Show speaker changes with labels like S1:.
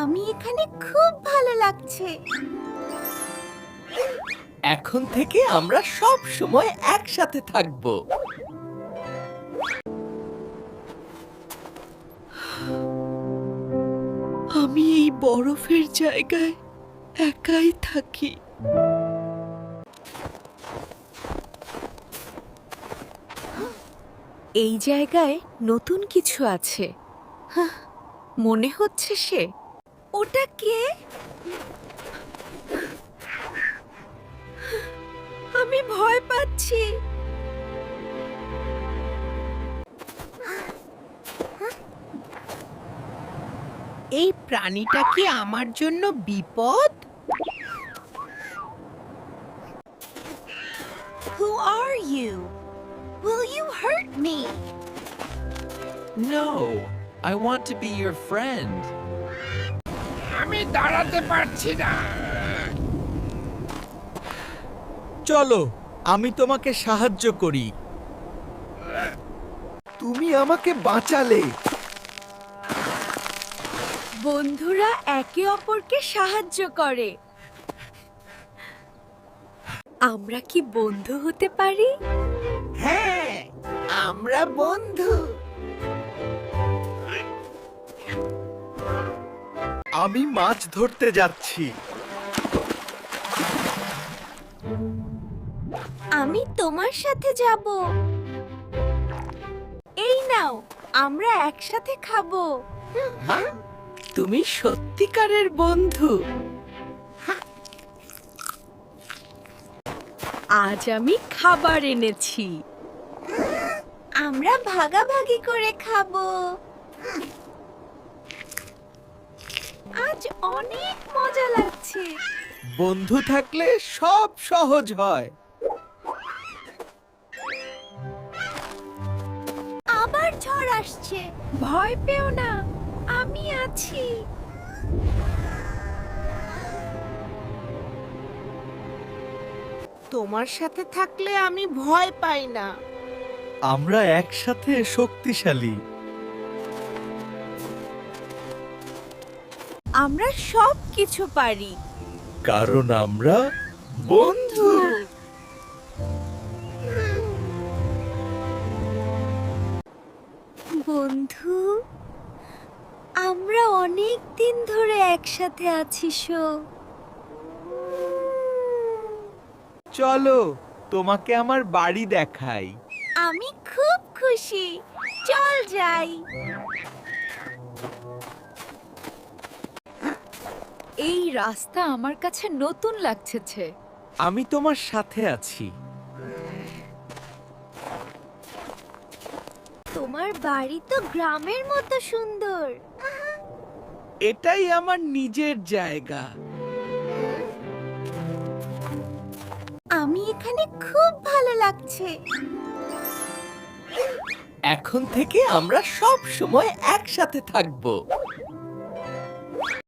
S1: আমি এখানে খুব ভালো লাগছে।
S2: এখন থেকে আমরা সব সময় একসাথে থাকব।
S3: আমি এই বরফের জায়গায় একাই থাকি।
S1: এই জায়গায় নতুন কিছু আছে। হাহ, মনে হচ্ছে সে। ওটা কে? আমি ভয় পাচ্ছি।
S3: এই প্রাণীটা কি আমার জন্য বিপদ?
S1: Who are you? Will you hurt me?
S2: No, I want to be your friend.
S4: আমি দাঁড়াতে পারছি না।
S5: চলো আমি তোমাকে সাহায্য করি। তুমি আমাকে বাঁচালে।
S1: বন্ধুরা একে অপরকে সাহায্য করে। আমরা কি বন্ধু হতে পারি?
S3: হ্যাঁ, আমরা বন্ধু।
S5: আমি মাছ ধরতে যাচ্ছি।
S1: আমি তোমার সাথে যাব। এই নাও, আমরা একসাথে খাবো।
S3: তুমি সত্যিকারের বন্ধু।
S1: আজ আমি খাবার এনেছি। আমরা ভাগাভাগি করে খাবো। আজ অনেক মজা লাগছে।
S5: বন্ধু থাকলে সব সহজ হয়।
S1: আবার ঝড় আসছে। ভয় পেও না, আমি আছি।
S3: তোমার সাথে থাকলে আমি ভয় পাই না।
S5: আমরা একসাথে শক্তিশালী।
S1: আমরা সব কিছু পারি,
S5: কারণ আমরা বন্ধু।
S1: বন্ধু, আমরা অনেক দিন ধরে একসাথে আছি।
S5: চলো তোমাকে আমার বাড়ি দেখাই।
S1: আমি খুব খুশি। চল যাই। এই রাস্তা আমার কাছে নতুন লাগছে।
S5: আমি তোমার সাথে আছি।
S1: তোমার বাড়ি তো গ্রামের মতো সুন্দর।
S5: এটাই আমার নিজের জায়গা।
S1: আমি এখানে খুব ভালো লাগছে।
S2: এখন থেকে আমরা সব সময় একসাথে থাকব।